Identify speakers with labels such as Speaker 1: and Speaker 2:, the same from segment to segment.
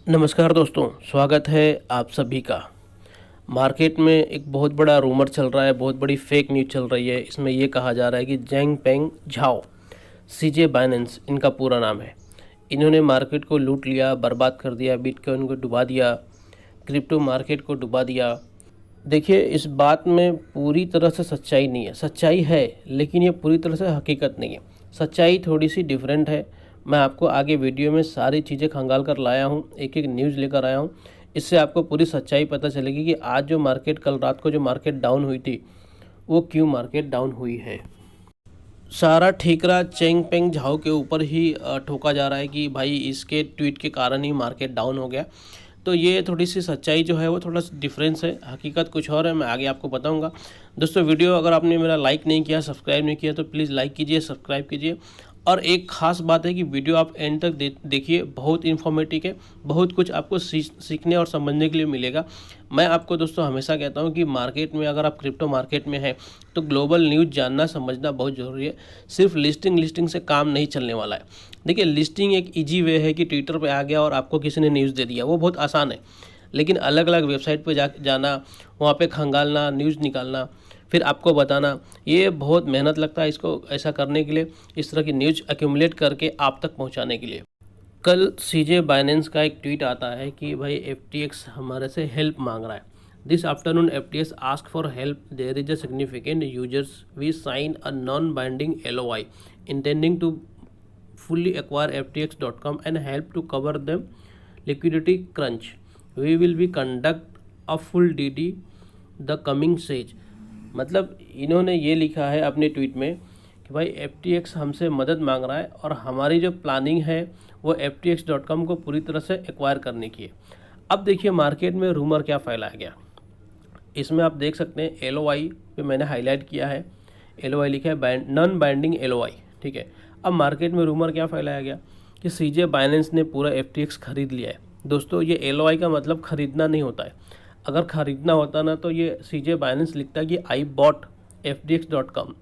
Speaker 1: नमस्कार दोस्तों, स्वागत है आप सभी का। मार्केट में एक बहुत बड़ा रूमर चल रहा है, बहुत बड़ी फेक न्यूज़ चल रही है। इसमें ये कहा जा रहा है कि चैंगपेंग झाओ, सीजे बाइनेंस इनका पूरा नाम है, इन्होंने मार्केट को लूट लिया, बर्बाद कर दिया, बिटकॉइन को डुबा दिया, क्रिप्टो मार्केट को डुबा दिया। देखिए, इस बात में पूरी तरह से सच्चाई नहीं है। सच्चाई है लेकिन ये पूरी तरह से हकीकत नहीं है। सच्चाई थोड़ी सी डिफरेंट है। मैं आपको आगे वीडियो में सारी चीज़ें खंगाल कर लाया हूँ, एक एक न्यूज़ लेकर आया हूँ। इससे आपको पूरी सच्चाई पता चलेगी कि आज जो मार्केट, कल रात को जो मार्केट डाउन हुई थी, वो क्यों मार्केट डाउन हुई है। सारा ठीकरा चैंगपेंग झाओ के ऊपर ही ठोका जा रहा है कि भाई इसके ट्वीट के कारण ही मार्केट डाउन हो गया। तो ये थोड़ी सी सच्चाई जो है वो थोड़ा सा डिफरेंस है, हकीकत कुछ और है। मैं आगे आपको बताऊंगा। दोस्तों, वीडियो अगर आपने मेरा लाइक नहीं किया, सब्सक्राइब नहीं किया तो प्लीज़ लाइक कीजिए, सब्सक्राइब कीजिए। और एक ख़ास बात है कि वीडियो आप एंड तक देखिए, बहुत इन्फॉर्मेटिव है, बहुत कुछ आपको सीखने और समझने के लिए मिलेगा। मैं आपको दोस्तों हमेशा कहता हूं कि मार्केट में, अगर आप क्रिप्टो मार्केट में हैं तो ग्लोबल न्यूज़ जानना समझना बहुत ज़रूरी है। सिर्फ लिस्टिंग से काम नहीं चलने वाला है। देखिए, लिस्टिंग एक ईजी वे है कि ट्विटर पे आ गया और आपको किसी ने न्यूज़ दे दिया, वो बहुत आसान है। लेकिन अलग अलग वेबसाइट पे जाना, वहाँ पे खंगालना, न्यूज़ निकालना, फिर आपको बताना, ये बहुत मेहनत लगता है इसको ऐसा करने के लिए, इस तरह की न्यूज़ एक्यूमुलेट करके आप तक पहुँचाने के लिए। कल सीजे बाइनेंस का एक ट्वीट आता है कि भाई FTX हमारे से हेल्प मांग रहा है। This afternoon FTX ask for help, there is a significant users, we sign a non binding LOI intending to fully acquire ftx.com and help to cover them liquidity crunch. We will be conduct a full DD the coming stage। मतलब इन्होंने ये लिखा है अपने tweet में कि भाई FTX हमसे मदद मांग रहा है और हमारी जो प्लानिंग है वो ftx.com को पूरी तरह से एक्वायर करने की है। अब देखिए मार्केट में रूमर क्या फैलाया गया, इसमें आप देख सकते हैं LOI पे मैंने हाईलाइट किया है, LOI लिखा है नॉन बाइंडिंग LOI, ठीक है। अब मार्केट में रूमर क्या फैलाया गया कि सीजे बाइनेंस ने पूरा FTX खरीद लिया है। दोस्तों, ये LOI का मतलब खरीदना नहीं होता है। अगर खरीदना होता ना तो ये सीजे बाइनेंस लिखता कि आई बॉट ftx.com।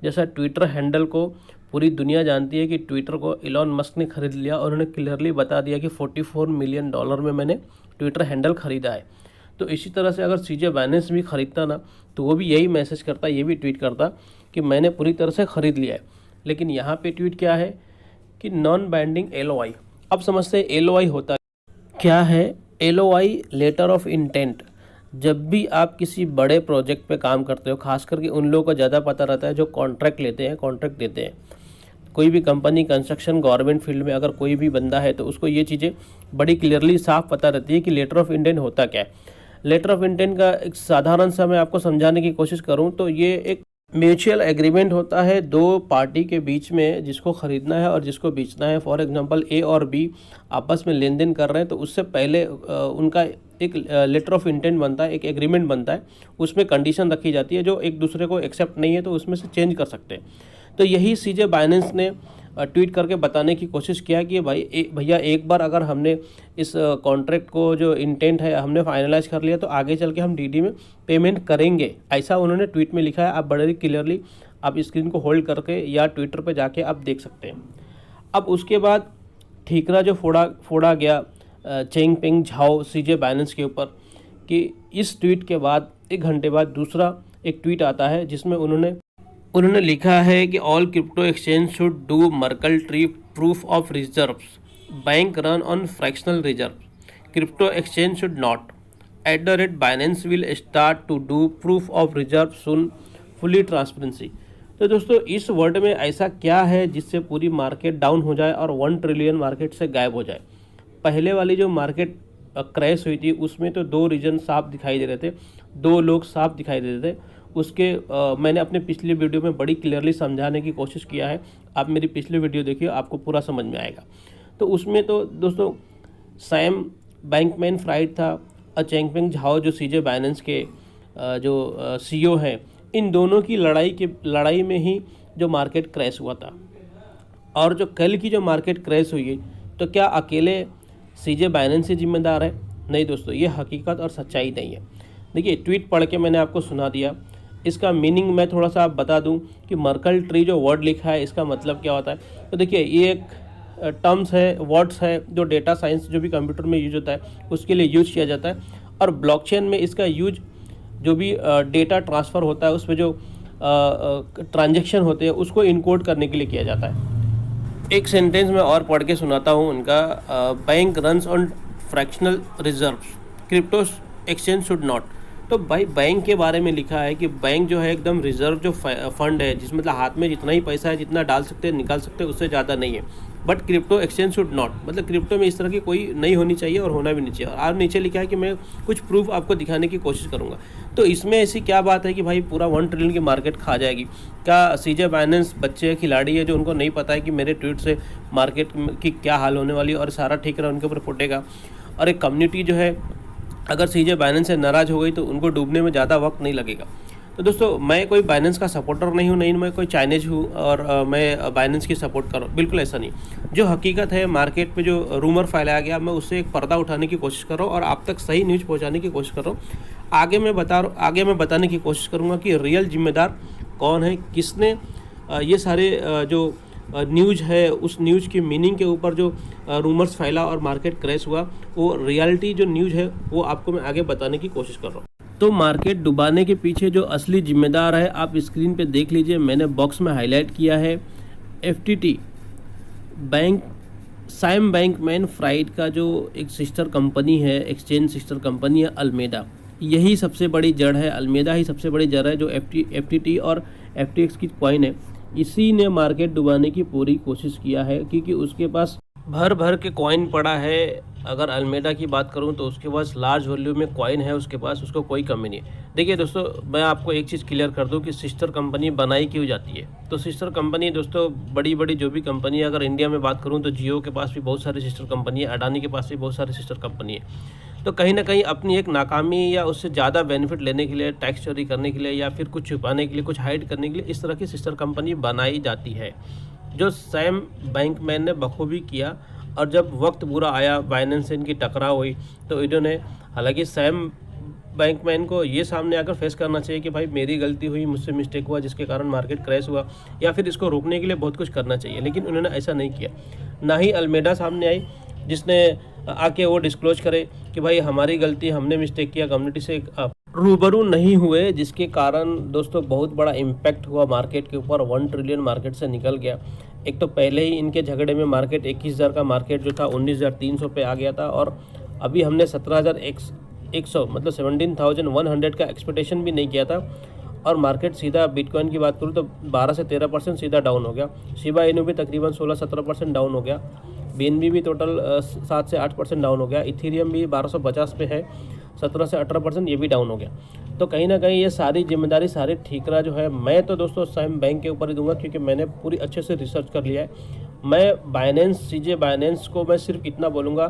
Speaker 1: जैसा ट्विटर हैंडल को पूरी दुनिया जानती है कि ट्विटर को इलॉन मस्क ने खरीद लिया और उन्होंने क्लियरली बता दिया कि $44 मिलियन में मैंने ट्विटर हैंडल खरीदा है। तो इसी तरह से अगर सीजे बाइनेंस भी खरीदता ना तो वो भी यही मैसेज करता, ये भी ट्वीट करता कि मैंने पूरी तरह से ख़रीद लिया है। लेकिन यहाँ पे ट्वीट क्या है कि नॉन बाइंडिंग LOI। अब समझते हैं LOI होता क्या है। LOI letter of intent. जब भी आप किसी बड़े प्रोजेक्ट पे काम करते हो, खास करके उन लोगों को ज़्यादा पता रहता है जो कॉन्ट्रैक्ट लेते हैं, कॉन्ट्रैक्ट देते हैं। कोई भी कंपनी, कंस्ट्रक्शन, गवर्नमेंट फील्ड में अगर कोई भी बंदा है तो उसको ये चीज़ें बड़ी क्लियरली साफ पता रहती है कि लेटर ऑफ इंटेंट होता क्या है। लेटर ऑफ इंटेंट का एक साधारण सा मैं आपको समझाने की कोशिश करूँ तो ये एक म्यूचुअल एग्रीमेंट होता है दो पार्टी के बीच में, जिसको ख़रीदना है और जिसको बेचना है। फॉर एग्जांपल A और B आपस में लेन देन कर रहे हैं तो उससे पहले उनका एक लेटर ऑफ इंटेंट बनता है, एक एग्रीमेंट बनता है। उसमें कंडीशन रखी जाती है, जो एक दूसरे को एक्सेप्ट नहीं है तो उसमें से चेंज कर सकते हैं। तो यही सीजे बाइनेंस ने ट्वीट करके बताने की कोशिश किया कि भाई भैया एक बार अगर हमने इस कॉन्ट्रैक्ट को, जो इंटेंट है, हमने फाइनलाइज कर लिया तो आगे चल के हम DD में पेमेंट करेंगे, ऐसा उन्होंने ट्वीट में लिखा है। आप बड़े क्लियरली आप स्क्रीन को होल्ड करके या ट्विटर पे जाके आप देख सकते हैं। अब उसके बाद ठीकरा जो फोड़ा गया चैंगपेंग झाओ सीजे बाइनेंस के ऊपर कि इस ट्वीट के बाद 1 घंटे बाद दूसरा एक ट्वीट आता है जिसमें उन्होंने लिखा है कि all crypto exchange should do Merkle tree proof of reserves, bank run on fractional reserve, crypto exchange should not, @Binance will start to do proof of reserve soon, fully transparency. तो दोस्तों, इस वर्ड में ऐसा क्या है जिससे पूरी market down हो जाए और 1 ट्रिलियन मार्केट से गायब हो जाए। पहले वाली जो मार्केट क्रैश हुई थी उसमें तो 2 रीजन साफ दिखाई दे रहे थे, 2 लोग साफ दिखाई दे रहे थे। उसके मैंने अपने पिछले वीडियो में बड़ी क्लियरली समझाने की कोशिश किया है। आप मेरी पिछले वीडियो देखिए, आपको पूरा समझ में आएगा। तो उसमें तो दोस्तों सैम बैंकमैन फ्राइड था और चैंगपेंग झाओ जो सीजे बाइनेंस के जो CEO हैं, इन दोनों की लड़ाई में ही जो मार्केट क्रैश हुआ था। और जो कल की जो मार्केट क्रैश हुई तो क्या अकेले सीजे बाइनेंस ही जिम्मेदार है? नहीं दोस्तों, ये हकीकत और सच्चाई नहीं है। देखिए, ट्वीट पढ़ के मैंने आपको सुना दिया, इसका मीनिंग मैं थोड़ा सा आप बता दूं कि मर्कल ट्री जो वर्ड लिखा है इसका मतलब क्या होता है। तो देखिए, ये एक टर्म्स है, वर्ड्स है, जो डेटा साइंस जो भी कंप्यूटर में यूज होता है उसके लिए यूज किया जाता है। और ब्लॉकचेन में इसका यूज जो भी डेटा ट्रांसफ़र होता है, उसमें जो ट्रांजैक्शन होते हैं उसको इनकोड करने के लिए किया जाता है। एक सेंटेंस में और पढ़ के सुनाता हूँ उनका। Bank runs on fractional reserves, crypto exchange should not. तो भाई बैंक के बारे में लिखा है कि बैंक जो है एकदम रिजर्व जो फंड है, जिसमें मतलब हाथ में जितना ही पैसा है, जितना डाल सकते हैं निकाल सकते हैं, उससे ज़्यादा नहीं है। But crypto exchange should not, मतलब क्रिप्टो में इस तरह की कोई नहीं होनी चाहिए और होना भी नहीं चाहिए। और नीचे लिखा है कि मैं कुछ प्रूफ आपको दिखाने की कोशिश करूँगा। तो इसमें ऐसी क्या बात है कि भाई पूरा 1 ट्रिलियन की मार्केट खा जाएगी क्या? सीजे बाइनेंस बच्चे खिलाड़ी है जो उनको नहीं पता है कि मेरे ट्वीट से मार्केट की क्या हाल होने वाली है और सारा ठेका उनके ऊपर फुटेगा। और एक कम्युनिटी जो है अगर सीजे बाइनेंस से नाराज़ हो गई तो उनको डूबने में ज़्यादा वक्त नहीं लगेगा। तो दोस्तों, मैं कोई बाइनेंस का सपोर्टर नहीं हूँ, नहीं मैं कोई चाइनीज हूँ और मैं बाइनेंस की सपोर्ट कर रहा हूँ, बिल्कुल ऐसा नहीं। जो हकीकत है, मार्केट में जो रूमर फैलाया गया, मैं उससे एक पर्दा उठाने की कोशिश कर रहा हूँ और आप तक सही न्यूज़ पहुँचाने की कोशिश कर रहा हूँ। आगे मैं बताने की कोशिश करूँगा कि रियल जिम्मेदार कौन है, किसने ये सारे जो न्यूज़ है उस न्यूज़ की मीनिंग के ऊपर जो रूमर्स फैला और मार्केट क्रैश हुआ, वो रियलिटी जो न्यूज़ है वो आपको मैं आगे बताने की कोशिश कर रहा हूँ। तो मार्केट डुबाने के पीछे जो असली जिम्मेदार है आप स्क्रीन पे देख लीजिए, मैंने बॉक्स में हाईलाइट किया है। FTT bank, Sam Bankman fried का जो एक सिस्टर कंपनी है, एक्सचेंज सिस्टर कंपनी है अल्मेडा, यही सबसे बड़ी जड़ है। अल्मेडा ही सबसे बड़ी जड़ है। जो FTT और FTX की कॉइन है, इसी ने मार्केट डुबाने की पूरी कोशिश किया है, क्योंकि उसके पास भर भर के कॉइन पड़ा है। अगर अल्मेडा की बात करूं तो उसके पास लार्ज वॉल्यूम में कॉइन है उसके पास, उसको कोई कमी नहीं है। देखिए दोस्तों, मैं आपको एक चीज़ क्लियर कर दूं कि सिस्टर कंपनी बनाई क्यों जाती है। तो सिस्टर कंपनी दोस्तों, बड़ी बड़ी जो भी कंपनी है, अगर इंडिया में बात करूं तो जियो के पास भी बहुत सारी सिस्टर कंपनी है, अडानी के पास भी बहुत सारी सिस्टर कंपनी है। तो कहीं ना कहीं अपनी एक नाकामी या उससे ज़्यादा बेनिफिट लेने के लिए, टैक्स चोरी करने के लिए या फिर कुछ छुपाने के लिए, कुछ हाइड करने के लिए इस तरह की सिस्टर कंपनी बनाई जाती है, जो सैम बैंकमैन ने बखूबी किया। और जब वक्त बुरा आया, बाइनेंस से इनकी टकराव हुई, तो इन्होंने, हालांकि सैम बैंकमैन को ये सामने आकर फेस करना चाहिए कि भाई मेरी गलती हुई, मुझसे मिस्टेक हुआ जिसके कारण मार्केट क्रैश हुआ, या फिर इसको रोकने के लिए बहुत कुछ करना चाहिए, लेकिन उन्होंने ऐसा नहीं किया। ना ही अल्मेडा सामने आई जिसने आके वो डिस्क्लोज करे कि भाई हमारी गलती, हमने मिस्टेक किया, कम्युनिटी से रूबरू नहीं हुए, जिसके कारण दोस्तों बहुत बड़ा इम्पैक्ट हुआ मार्केट के ऊपर। 1 ट्रिलियन मार्केट से निकल गया। एक तो पहले ही इनके झगड़े में मार्केट 21,000 का मार्केट जो था 19,300 पे आ गया था, और अभी हमने 17,100 मतलब 17,100 का एक्सपेक्टेशन भी नहीं किया था। और मार्केट सीधा, बिटकॉइन की बात करूँ तो 12 से 13% सीधा डाउन हो गया। शिबा इनू भी तकरीबन 16-17% डाउन हो गया। BNB भी टोटल 7 से 8% डाउन हो गया। इथेरियम भी 1250 पे है, 17 से 18% ये भी डाउन हो गया। तो कहीं ना कहीं ये सारी जिम्मेदारी, सारे ठीकरा जो है, मैं तो दोस्तों सैम बैंक के ऊपर ही दूंगा, क्योंकि मैंने पूरी अच्छे से रिसर्च कर लिया है। मैं बाइनेंस, सीजे बाइनेंस को मैं सिर्फ इतना बोलूँगा,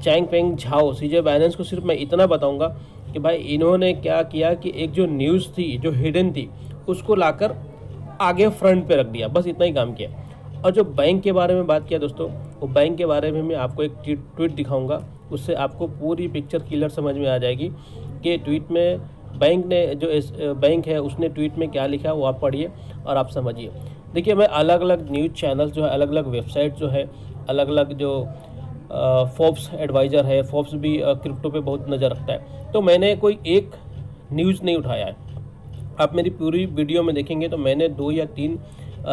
Speaker 1: चैंगपेंग झाओ, सीजे बाइनेंस को सिर्फ मैं इतना बताऊँगा कि भाई इन्होंने क्या किया कि एक जो न्यूज़ थी, जो हिडन थी, उसको लाकर आगे फ्रंट पे रख दिया, बस इतना ही काम किया। और जो बैंक के बारे में बात किया दोस्तों, वो बैंक के बारे में मैं आपको एक ट्वीट दिखाऊंगा, उससे आपको पूरी पिक्चर क्लियर समझ में आ जाएगी कि ट्वीट में बैंक ने, जो बैंक है उसने ट्वीट में क्या लिखा, वो आप पढ़िए और आप समझिए। देखिए, मैं अलग अलग न्यूज़ चैनल्स जो है, अलग अलग वेबसाइट जो है, अलग अलग जो फोर्ब्स एडवाइज़र है, फोर्ब्स भी क्रिप्टो पे बहुत नज़र रखता है, तो मैंने कोई एक न्यूज़ नहीं उठाया है। आप मेरी पूरी वीडियो में देखेंगे तो मैंने 2 या 3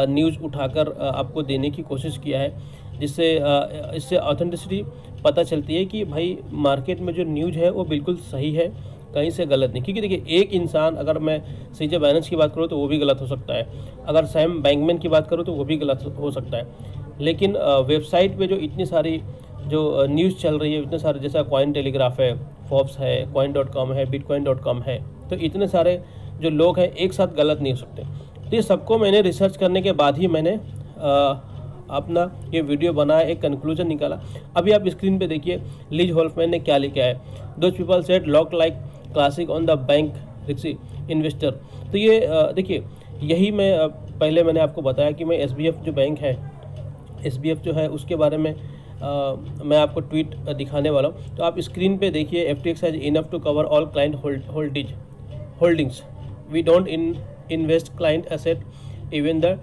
Speaker 1: न्यूज़ उठाकर आपको देने की कोशिश किया है, जिससे इससे ऑथेंटिसिटी पता चलती है कि भाई मार्केट में जो न्यूज़ है वो बिल्कुल सही है, कहीं से गलत नहीं। क्योंकि देखिए, एक इंसान, अगर मैं सीजे बाइनेंस की बात करूँ तो वो भी गलत हो सकता है, अगर सैम बैंकमैन की बात करूँ तो वो भी गलत हो सकता है, लेकिन वेबसाइट पे जो इतनी सारी जो न्यूज़ चल रही है, इतने सारे, जैसा कॉइन टेलीग्राफ है, फोर्ब्स है, coin.com है, bitcoin.com है, तो इतने सारे जो लोग हैं एक साथ गलत नहीं हो सकते। तो ये सबको मैंने रिसर्च करने के बाद ही मैंने अपना ये वीडियो बनाया, एक कंक्लूजन निकाला। अभी आप स्क्रीन पे देखिए लीज होल्फमैन ने क्या लिखा है। Those people said lock like classic on the bank रिक्सी इन्वेस्टर। तो ये देखिए, यही मैं पहले मैंने आपको बताया कि मैं SBF जो बैंक है, SBF जो है उसके बारे में मैं आपको ट्वीट दिखाने वाला हूँ। तो आप स्क्रीन पे देखिए, FTX has enough to cover all client holdings, we don't invest client asset even the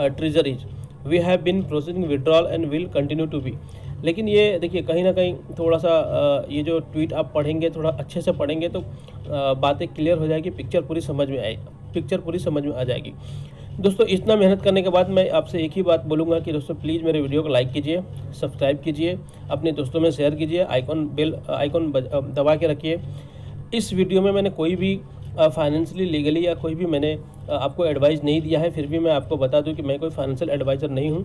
Speaker 1: treasuries. We have been proceeding withdrawal and will continue to be. लेकिन ये देखिए कहीं ना कहीं थोड़ा सा ये जो ट्वीट आप पढ़ेंगे, थोड़ा अच्छे से पढ़ेंगे तो बातें क्लियर हो जाएगी, पिक्चर पूरी समझ में आ जाएगी। दोस्तों इतना मेहनत करने के बाद मैं आपसे एक ही बात बोलूँगा कि दोस्तों प्लीज़ मेरे वीडियो को लाइक कीजिए, सब्सक्राइब कीजिए, अपने दोस्तों में शेयर कीजिए, बेल आइकॉन दबा के रखिए। इस वीडियो में मैंने कोई भी फाइनेंशियली लीगली या कोई भी मैंने आपको एडवाइस नहीं दिया है, फिर भी मैं आपको बता दूं कि मैं कोई फाइनेंशियल एडवाइज़र नहीं हूं।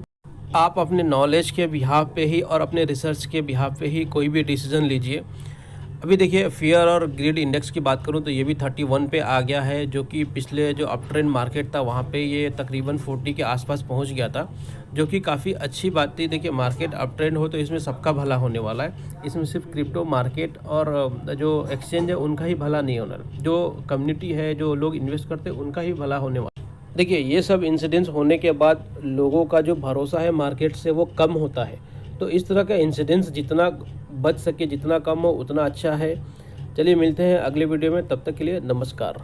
Speaker 1: आप अपने नॉलेज के बिहाफ पे ही और अपने रिसर्च के बिहाफ पे ही कोई भी डिसीजन लीजिए। अभी देखिए फियर और ग्रीड इंडेक्स की बात करूं तो ये भी 31 पे आ गया है, जो कि पिछले जो अप ट्रेंड मार्केट था वहां पे ये तकरीबन 40 के आसपास पहुंच गया था, जो कि काफ़ी अच्छी बात थी। देखिए मार्केट अप ट्रेंड हो तो इसमें सबका भला होने वाला है, इसमें सिर्फ क्रिप्टो मार्केट और जो एक्सचेंज है उनका ही भला नहीं होना, जो कम्युनिटी है, जो लोग इन्वेस्ट करते हैं उनका ही भला होने वाला। देखिए ये सब इंसिडेंट्स होने के बाद लोगों का जो भरोसा है मार्केट से वो कम होता है, तो इस तरह का इंसिडेंट्स जितना बच सके, जितना कम हो उतना अच्छा है। चलिए मिलते हैं अगले वीडियो में, तब तक के लिए नमस्कार।